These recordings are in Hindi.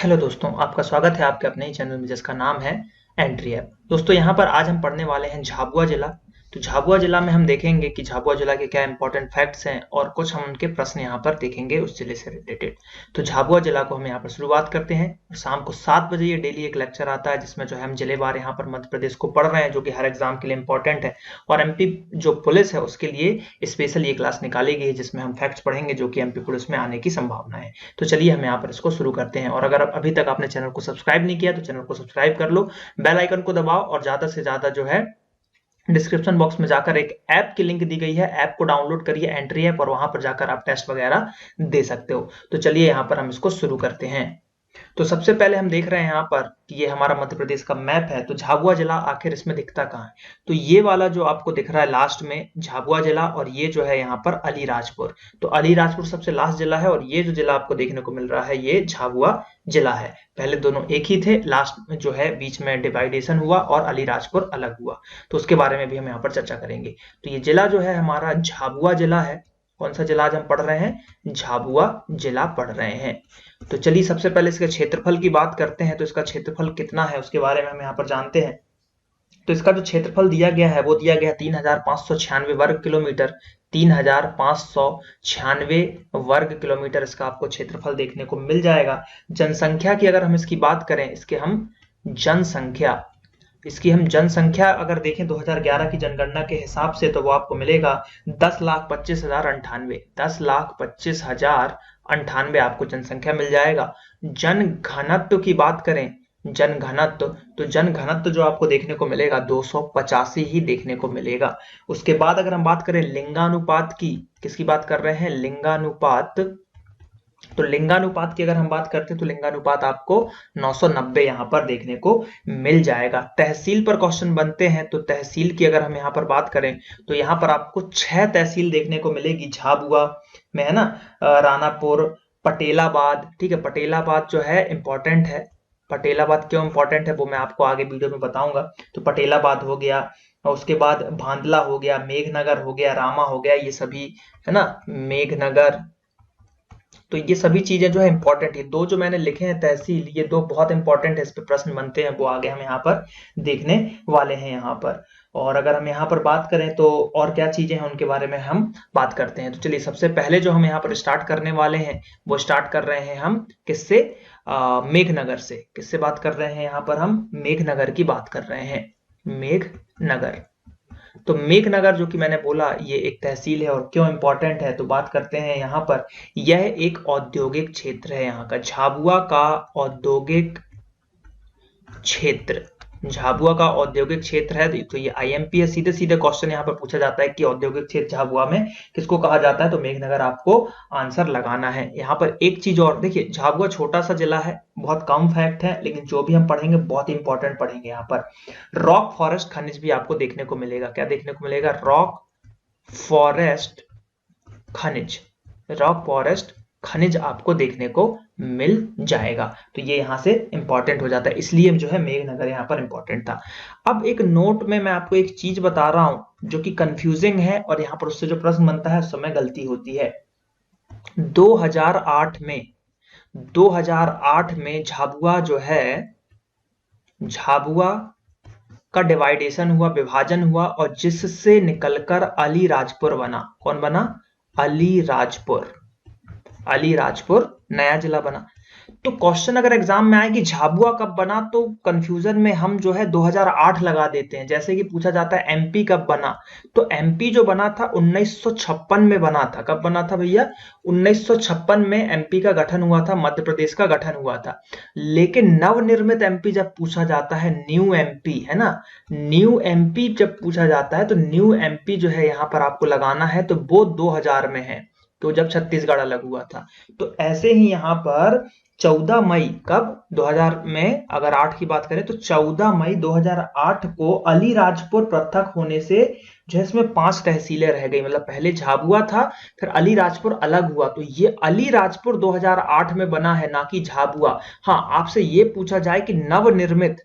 हेलो दोस्तों, आपका स्वागत है आपके अपने ही चैनल में जिसका नाम है एंट्री ऐप। दोस्तों यहाँ पर आज हम पढ़ने वाले हैं झाबुआ जिला। तो झाबुआ जिला में हम देखेंगे कि झाबुआ जिला के क्या इंपॉर्टेंट फैक्ट्स हैं और कुछ हम उनके प्रश्न यहाँ पर देखेंगे उस जिले से रिलेटेड। तो झाबुआ जिला को हम यहाँ पर शुरुआत करते हैं और शाम को 7 बजे ये डेली एक लेक्चर आता है जिसमें जो है हम जिलेवार यहाँ पर मध्य प्रदेश को पढ़ रहे हैं, जो कि हर एग्जाम के लिए इंपॉर्टेंट है। और एमपी जो पुलिस है उसके लिए स्पेशल ये क्लास निकाली गई है जिसमें हम फैक्ट्स पढ़ेंगे जो कि एमपी पुलिस में आने की संभावना है। तो चलिए हम यहाँ पर इसको शुरू करते हैं। और अगर अभी तक आपने चैनल को सब्सक्राइब नहीं किया तो चैनल को सब्सक्राइब कर लो, बेल आइकन को दबाओ और ज्यादा से ज्यादा जो है डिस्क्रिप्शन बॉक्स में जाकर एक ऐप की लिंक दी गई है, ऐप को डाउनलोड करिए एंट्री ऐप, और वहां पर जाकर आप टेस्ट वगैरह दे सकते हो। तो चलिए यहाँ पर हम इसको शुरू करते हैं। तो सबसे पहले हम देख रहे हैं यहाँ पर कि ये हमारा मध्य प्रदेश का मैप है। तो झाबुआ जिला आखिर इसमें दिखता कहाँ है? तो ये वाला जो आपको दिख रहा है लास्ट में झाबुआ जिला, और ये जो है यहाँ पर अलीराजपुर। तो अलीराजपुर सबसे लास्ट जिला है और ये जो जिला आपको देखने को मिल रहा है ये झाबुआ जिला है। पहले दोनों एक ही थे, लास्ट में जो है बीच में डिवाइडेशन हुआ और अलीराजपुर अलग हुआ। तो उसके बारे में भी हम यहाँ पर चर्चा करेंगे। तो ये जिला जो है हमारा झाबुआ जिला है। कौन सा जिला आज हम पढ़ रहे हैं? झाबुआ जिला पढ़ रहे हैं। तो चलिए सबसे पहले इसके क्षेत्रफल की बात करते हैं। तो इसका क्षेत्रफल कितना है उसके बारे में हम यहाँ पर जानते हैं। तो इसका जो क्षेत्रफल दिया गया है वो दिया गया 3596 वर्ग किलोमीटर। 3596 वर्ग किलोमीटर इसका आपको क्षेत्रफल देखने को मिल जाएगा। जनसंख्या की अगर हम इसकी बात करें, इसकी हम जनसंख्या अगर देखें 2011 की जनगणना के हिसाब से तो वो आपको मिलेगा 10,25,098। 10,25,098 आपको जनसंख्या मिल जाएगा। जन घनत्व की बात करें, जन घनत्व जो आपको देखने को मिलेगा 285 ही देखने को मिलेगा। उसके बाद अगर हम बात करें लिंगानुपात की, किसकी बात कर रहे हैं? लिंगानुपात। तो लिंगानुपात की अगर हम बात करते हैं तो लिंगानुपात आपको 990 यहाँ पर देखने को मिल जाएगा। तहसील पर क्वेश्चन बनते हैं, तो तहसील की अगर हम यहाँ पर बात करें तो यहाँ पर आपको 6 तहसील देखने को मिलेगी झाबुआ में, है ना। रानापुर, पटेलाबाद, ठीक है। पटेलाबाद जो है इंपॉर्टेंट है। पटेलाबाद क्यों इंपॉर्टेंट है वो मैं आपको आगे वीडियो में बताऊंगा। तो पटेलाबाद हो गया, और उसके बाद भांदला हो गया, मेघनगर हो गया, रामा हो गया, ये सभी है ना, मेघनगर। तो ये सभी चीजें जो है इंपॉर्टेंट है। दो जो मैंने लिखे हैं तहसील, ये दो बहुत इंपॉर्टेंट है, इस पे प्रश्न बनते हैं, वो आगे हम यहाँ पर देखने वाले हैं यहाँ पर। और अगर हम यहाँ पर बात करें तो और क्या चीजें हैं उनके बारे में हम बात करते हैं। तो चलिए सबसे पहले जो हम यहाँ पर स्टार्ट करने वाले हैं वो स्टार्ट कर रहे हैं हम किससे? मेघनगर से। किससे बात कर रहे हैं? यहाँ पर हम मेघनगर की बात कर रहे हैं, मेघनगर। तो मेघनगर जो कि मैंने बोला ये एक तहसील है, और क्यों इंपॉर्टेंट है तो बात करते हैं यहाँ पर। यह एक औद्योगिक क्षेत्र है यहाँ का, झाबुआ का औद्योगिक क्षेत्र। झाबुआ का औद्योगिक क्षेत्र है। तो ये आईएमपी है। सीधे सीधे क्वेश्चन यहाँ पर पूछा जाता है कि औद्योगिक क्षेत्र झाबुआ में किसको कहा जाता है? तो मेघनगर आपको आंसर लगाना है। यहाँ पर एक चीज और देखिए, झाबुआ छोटा सा जिला है, बहुत कम फैक्ट है, लेकिन जो भी हम पढ़ेंगे बहुत इंपॉर्टेंट पढ़ेंगे। यहाँ पर रॉक फॉरेस्ट खनिज भी आपको देखने को मिलेगा। क्या देखने को मिलेगा? रॉक फॉरेस्ट खनिज। रॉक फॉरेस्ट खनिज आपको देखने को मिल जाएगा। तो ये यहां से इंपॉर्टेंट हो जाता है, इसलिए जो है मेघनगर यहां पर इंपॉर्टेंट था। अब एक नोट में मैं आपको एक चीज बता रहा हूं जो कि कंफ्यूजिंग है, और यहां पर उससे जो प्रश्न बनता है उस समय गलती होती है। 2008 में झाबुआ जो है, झाबुआ का डिवाइडेशन हुआ, विभाजन हुआ, और जिससे निकलकर अलीराजपुर बना। कौन बना? अलीराजपुर। अलीराजपुर नया जिला बना। तो क्वेश्चन अगर एग्जाम में आए कि झाबुआ कब बना, तो कंफ्यूजन में हम जो है 2008 लगा देते हैं। जैसे कि पूछा जाता है एमपी कब बना, तो एमपी जो बना था 1956 में बना था। कब बना था भैया? 1956 में एमपी का गठन हुआ था, मध्य प्रदेश का गठन हुआ था। लेकिन नवनिर्मित एमपी जब पूछा जाता है, न्यू एमपी, है ना, न्यू एमपी जब पूछा जाता है तो न्यू एमपी जो है यहां पर आपको लगाना है, तो वो 2000 में है, तो जब छत्तीसगढ़ अलग हुआ था। तो ऐसे ही यहां पर 14 मई, कब? 2000 में अगर 8 की बात करें तो 14 मई 2008 को अलीराजपुर पृथक होने से जो है इसमें 5 तहसीलें रह गई। मतलब पहले झाबुआ था, फिर अलीराजपुर अलग हुआ, तो ये अलीराजपुर 2008 में बना है, ना कि झाबुआ। हाँ, आपसे ये पूछा जाए कि नवनिर्मित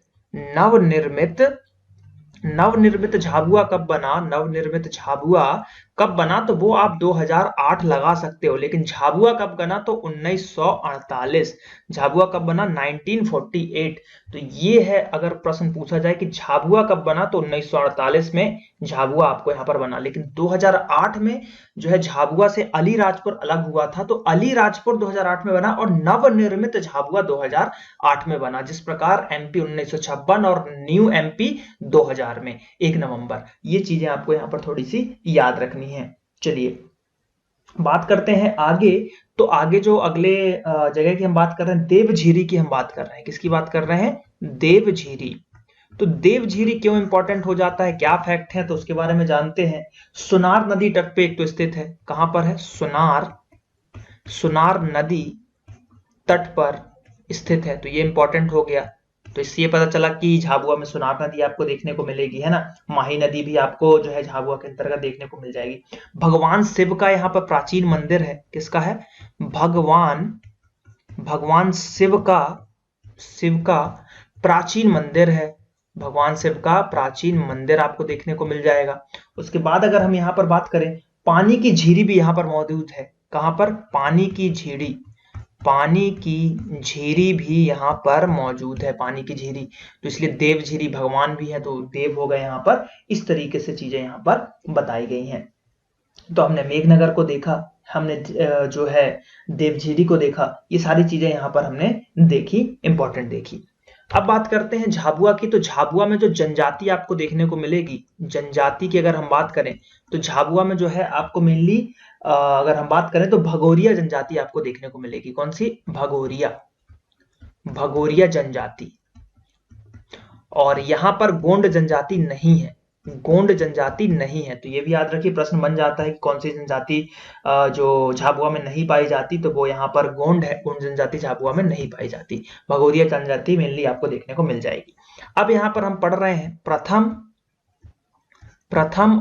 झाबुआ कब बना? नवनिर्मित झाबुआ कब बना तो वो आप 2008 लगा सकते हो, लेकिन झाबुआ कब बना तो 1948। झाबुआ कब बना 1948। तो ये है, अगर प्रश्न पूछा जाए कि झाबुआ कब बना तो 1948 में झाबुआ आपको यहाँ पर बना। लेकिन 2008 में जो है झाबुआ से अलीराजपुर अलग हुआ था, तो अलीराजपुर 2008 में बना और नवनिर्मित झाबुआ 2008 में बना। जिस प्रकार एमपी 1956 और न्यू एमपी 2000 में 1 नवंबर। ये चीजें आपको यहाँ पर थोड़ी सी याद रखनी है। चलिए बात करते हैं आगे। तो आगे जो अगले जगह की हम बात कर रहे हैं, देवझीरी की हम बात कर रहे हैं। किसकी बात कर रहे हैं? देवझीरी। तो देवझीरी क्यों इंपॉर्टेंट हो जाता है, क्या फैक्ट है, तो उसके बारे में जानते हैं। सुनार नदी तट पे एक तो स्थित है। कहां पर है? सुनार नदी तट पर स्थित है, तो ये इंपॉर्टेंट हो गया। तो इससे ये पता चला कि झाबुआ में सुनार नदी आपको देखने को मिलेगी, है ना। माही नदी भी आपको जो है झाबुआ के अंतर्गत देखने को मिल जाएगी। भगवान शिव का यहाँ पर प्राचीन मंदिर है। किसका है? भगवान शिव का प्राचीन मंदिर है। भगवान शिव का प्राचीन मंदिर आपको देखने को मिल जाएगा। उसके बाद अगर हम यहाँ पर बात करें, पानी की झीरी भी यहाँ पर मौजूद है। कहां पर? पानी की झीरी भी यहाँ पर मौजूद है। पानी की झीरी, तो इसलिए देव झीरी, भगवान भी है तो देव हो गए यहाँ पर। इस तरीके से चीजें यहाँ पर बताई गई हैं। तो हमने मेघनगर को देखा, हमने जो है देवझीरी को देखा, ये सारी चीजें यहाँ पर हमने देखी, इंपॉर्टेंट देखी। अब बात करते हैं झाबुआ की। तो झाबुआ में जो जनजाति आपको देखने को मिलेगी, जनजाति की अगर हम बात करें तो झाबुआ में जो है आपको मेनली अगर हम बात करें तो भगोरिया जनजाति आपको देखने को मिलेगी। कौन सी? भगोरिया जनजाति। और यहां पर गोंड जनजाति नहीं है। तो ये भी याद रखिए, प्रश्न बन जाता है कि कौन सी जनजाति जो झाबुआ में नहीं पाई जाती, तो वो यहाँ पर गोंड है। गोंड जनजाति झाबुआ में नहीं पाई जाती। भगोरिया जनजाति मेनली आपको देखने को मिल जाएगी। अब यहाँ पर हम पढ़ रहे हैं प्रथम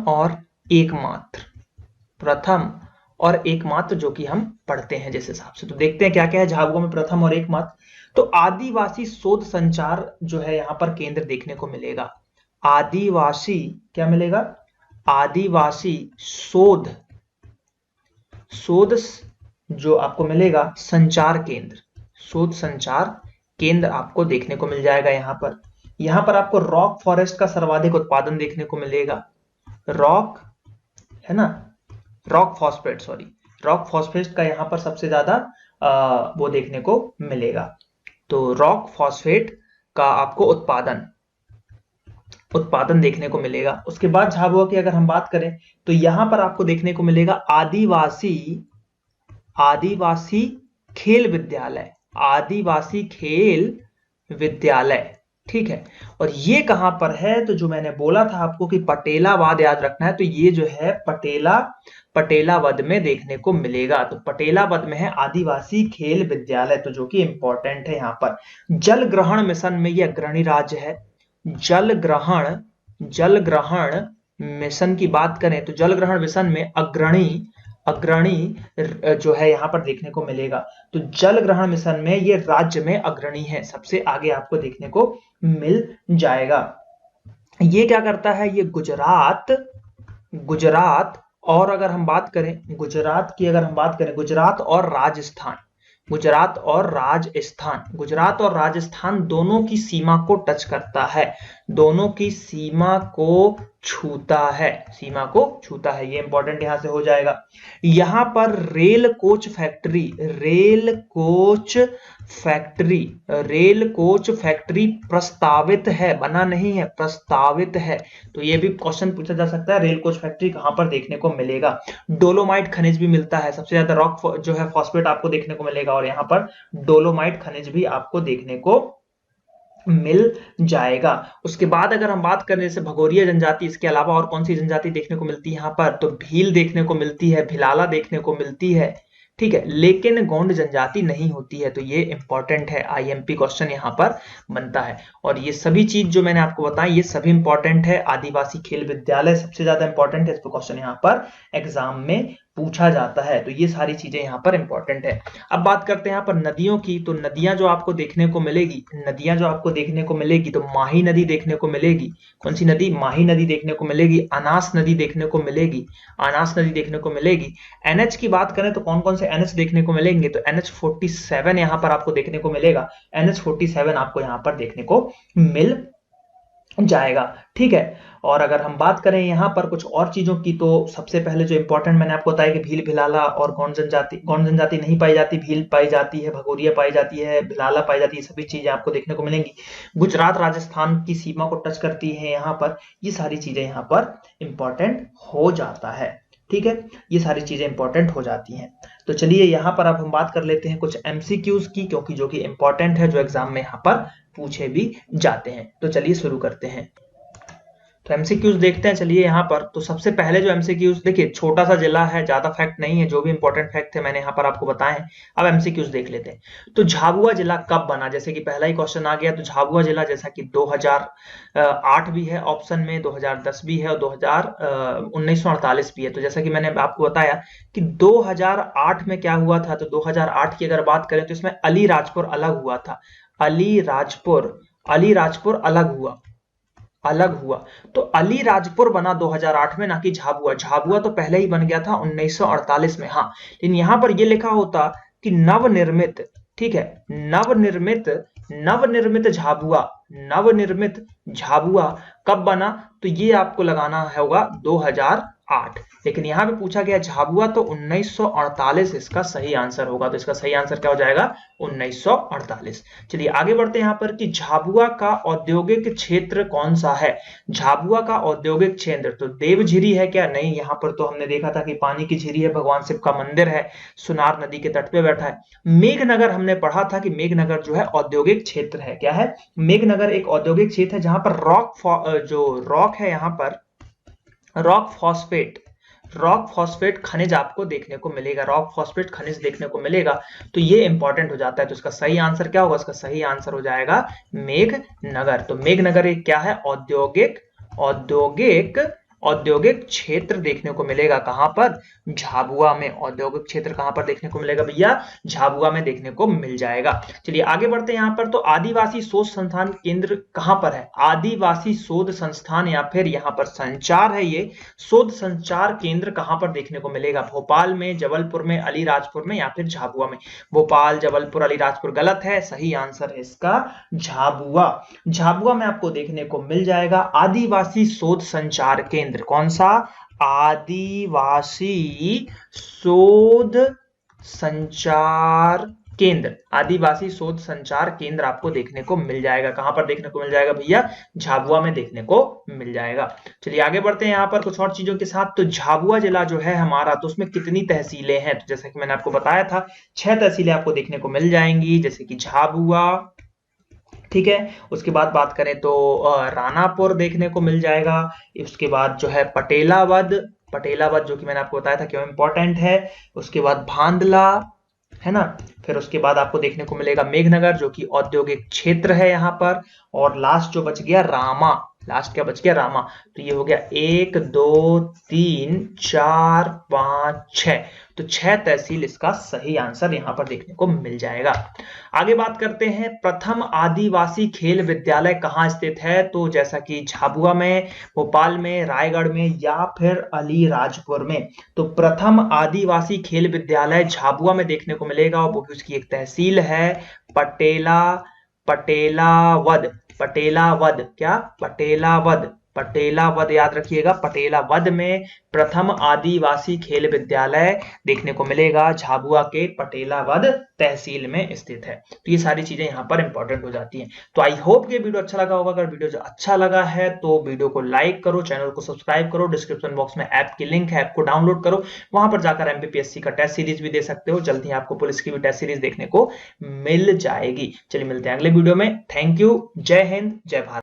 और एकमात्र, जो कि हम पढ़ते हैं जिस हिसाब से। तो देखते हैं क्या क्या है झाबुआ में प्रथम और एकमात्र। तो आदिवासी शोध संचार जो है यहाँ पर केंद्र देखने को मिलेगा। आदिवासी क्या मिलेगा? आदिवासी शोध जो आपको मिलेगा संचार केंद्र, शोध संचार केंद्र आपको देखने को मिल जाएगा। यहाँ पर आपको रॉक फॉरेस्ट का सर्वाधिक उत्पादन देखने को मिलेगा। रॉक फॉस्फेट का यहाँ पर सबसे ज्यादा वो देखने को मिलेगा। तो रॉक फॉस्फेट का आपको उत्पादन देखने को मिलेगा। उसके बाद झाबुआ की अगर हम बात करें तो यहां पर आपको देखने को मिलेगा आदिवासी खेल विद्यालय। ठीक है, और ये कहां पर है? तो जो मैंने बोला था आपको कि पटेलावाद याद रखना है, तो ये जो है पटेलावद में देखने को मिलेगा। तो पटेलावद में है आदिवासी खेल विद्यालय, तो जो कि इंपॉर्टेंट है। यहाँ पर जल ग्रहण मिशन में ये अग्रणी राज्य है। जल ग्रहण मिशन की बात करें तो जल ग्रहण मिशन में अग्रणी जो है यहाँ पर देखने को मिलेगा। तो जल ग्रहण मिशन में ये राज्य में अग्रणी है, सबसे आगे आपको देखने को मिल जाएगा। ये क्या करता है? ये गुजरात और अगर हम बात करें गुजरात और राजस्थान दोनों की सीमा को टच करता है, दोनों की सीमा को छूता है, ये इंपॉर्टेंट यहां से हो जाएगा। यहां पर रेल कोच फैक्ट्री प्रस्तावित है, बना नहीं है, प्रस्तावित है। तो ये भी क्वेश्चन पूछा जा सकता है, रेल कोच फैक्ट्री कहां पर देखने को मिलेगा। डोलोमाइट खनिज भी मिलता है, सबसे ज्यादा रॉक जो है फॉस्फेट आपको देखने को मिलेगा, और यहाँ पर डोलोमाइट खनिज भी आपको देखने को मिल जाएगा। उसके बाद अगर हम बात करें जैसे भगोरिया जनजाति, इसके अलावा और कौन सी जनजाति देखने को मिलती है यहाँ पर? तो भील देखने को मिलती है, भिलाला देखने को मिलती है। ठीक है, लेकिन गोंड जनजाति नहीं होती है। तो ये इंपॉर्टेंट है, आईएमपी क्वेश्चन यहाँ पर बनता है। और ये सभी चीज जो मैंने आपको बताई ये सभी इंपॉर्टेंट है। आदिवासी खेल विद्यालय सबसे ज्यादा इंपॉर्टेंट है, इस पर क्वेश्चन यहाँ पर एग्जाम में पूछा जाता है। तो ये सारी चीजें यहाँ पर इंपॉर्टेंट है। अब बात करते हैं यहाँ पर नदियों की। तो नदियां जो आपको देखने को मिलेगी, तो माही नदी देखने को मिलेगी। कौन सी नदी? माही नदी देखने को मिलेगी। अनास नदी देखने को मिलेगी। एनएच की बात करें तो कौन कौन से एनएच देखने को मिलेंगे? तो NH47 यहाँ पर आपको देखने को मिलेगा। NH47 आपको यहाँ पर देखने को मिल जाएगा। ठीक है। और अगर हम बात करें यहाँ पर कुछ और चीजों की, तो सबसे पहले जो इंपॉर्टेंट मैंने आपको बताया कि भील, भिलाला और गौंड जनजाति नहीं पाई जाती। भील पाई जाती है, भगोरिया पाई जाती है, भिलाला पाई जाती है। सभी चीजें आपको देखने को मिलेंगी। गुजरात राजस्थान की सीमा को टच करती है यहाँ पर। ये सारी चीजें यहाँ पर इंपॉर्टेंट हो जाता है। ठीक है, ये सारी चीजें इंपॉर्टेंट हो जाती हैं। तो चलिए यहाँ पर अब हम बात कर लेते हैं कुछ एमसीक्यूज की, क्योंकि जो कि इंपॉर्टेंट है, जो एग्जाम में यहाँ पर पूछे भी जाते हैं। तो चलिए शुरू करते हैं। तो एमसीक्यूज देखते हैं। चलिए यहाँ पर तो सबसे पहले जो एमसीक्यूज, देखिए छोटा सा जिला है, ज्यादा फैक्ट नहीं है, जो भी इंपॉर्टेंट फैक्ट थे मैंने यहाँ पर आपको बताए हैं। अब एमसीक्यूज देख लेते हैं। तो झाबुआ जिला कब बना? जैसे कि पहला ही क्वेश्चन आ गया। तो झाबुआ जिला जैसा कि 2008 भी है ऑप्शन में, 2010 भी है और 1948 भी है। तो जैसा कि मैंने आपको बताया कि 2008 में क्या हुआ था, तो 2008 की अगर बात करें तो इसमें अलीराजपुर अलग हुआ था। अलीराजपुर अलग हुआ। तो अलीराजपुर बना 2008 में, ना कि झाबुआ। झाबुआ तो पहले ही बन गया था 1948 में। हाँ, लेकिन यहां पर यह लिखा होता कि नवनिर्मित, ठीक है, नवनिर्मित झाबुआ कब बना? तो ये आपको लगाना होगा 2008। लेकिन यहां पे पूछा गया झाबुआ, तो 1948 इसका सही आंसर होगा। तो इसका सही आंसर क्या हो जाएगा? 1948। चलिए आगे बढ़ते हैं यहाँ पर कि झाबुआ का औद्योगिक क्षेत्र कौन सा है? झाबुआ का औद्योगिक क्षेत्र तो देवझिरी है क्या? नहीं, यहाँ पर तो हमने देखा था कि पानी की झिरी है, भगवान शिव का मंदिर है, सुनार नदी के तट पे बैठा है। मेघनगर हमने पढ़ा था कि मेघनगर जो है औद्योगिक क्षेत्र है। क्या है? मेघनगर एक औद्योगिक क्षेत्र है जहां पर रॉक है, यहाँ पर रॉक फॉस्फेट खनिज आपको देखने को मिलेगा। रॉक फॉस्फेट खनिज देखने को मिलेगा। तो ये इंपॉर्टेंट हो जाता है। तो इसका सही आंसर क्या होगा? इसका सही आंसर हो जाएगा मेघनगर। तो मेघनगर एक क्या है? औद्योगिक क्षेत्र देखने को मिलेगा। कहां पर? झाबुआ में। औद्योगिक क्षेत्र कहां पर देखने को मिलेगा भैया? झाबुआ में देखने को मिल जाएगा। चलिए आगे बढ़ते हैं यहाँ पर। तो आदिवासी शोध संस्थान केंद्र कहां पर है? आदिवासी शोध संस्थान या फिर यहाँ पर संचार है, ये शोध संचार केंद्र कहां पर देखने को मिलेगा? भोपाल में, जबलपुर में, अलीराजपुर में या फिर झाबुआ में? भोपाल, जबलपुर, अलीराजपुर गलत है। सही आंसर है इसका झाबुआ में आपको देखने को मिल जाएगा आदिवासी शोध संचार केंद्र। कौन सा? आदिवासी शोध संचार केंद्र। आदिवासी शोध संचार केंद्र आपको देखने को मिल जाएगा। कहां पर देखने को मिल जाएगा भैया? झाबुआ में देखने को मिल जाएगा। चलिए आगे बढ़ते हैं यहाँ पर कुछ और चीजों के साथ। तो झाबुआ जिला जो है हमारा, तो उसमें कितनी तहसीलें हैं? तो जैसा कि मैंने आपको बताया था 6 तहसीलें आपको देखने को मिल जाएंगी, जैसे कि झाबुआ, ठीक है। उसके बाद बात करें तो रानापुर देखने को मिल जाएगा। उसके बाद जो है पटेलावद जो कि मैंने आपको बताया था क्यों इंपॉर्टेंट है। उसके बाद भांदला, है ना। फिर उसके बाद आपको देखने को मिलेगा मेघनगर, जो कि औद्योगिक क्षेत्र है यहाँ पर। और लास्ट जो बच गया रामा, तो ये हो गया 1 2 3 4 5 6। तो 6 तहसील इसका सही आंसर यहाँ पर देखने को मिल जाएगा। आगे बात करते हैं प्रथम आदिवासी खेल विद्यालय कहाँ स्थित है? तो जैसा कि झाबुआ में, भोपाल में, रायगढ़ में या फिर अलीराजपुर में। तो प्रथम आदिवासी खेल विद्यालय झाबुआ में देखने को मिलेगा और वो भी उसकी एक तहसील है पटेलावद याद रखिएगा। पटेलावद में प्रथम आदिवासी खेल विद्यालय देखने को मिलेगा, झाबुआ के पटेलावद तहसील में स्थित है। तो ये सारी चीजें यहाँ पर इंपॉर्टेंट हो जाती हैं। तो आई होप कि वीडियो अच्छा लगा होगा। अगर वीडियो जो अच्छा लगा है तो वीडियो को लाइक करो, चैनल को सब्सक्राइब करो। डिस्क्रिप्शन बॉक्स में ऐप की लिंक है, ऐप को डाउनलोड करो। वहां पर जाकर एमपीपीएससी का टेस्ट सीरीज भी दे सकते हो। जल्द ही आपको पुलिस की भी टेस्ट सीरीज देखने को मिल जाएगी। चलिए मिलते हैं अगले वीडियो में। Thank you. जय हिंद, जय भारत।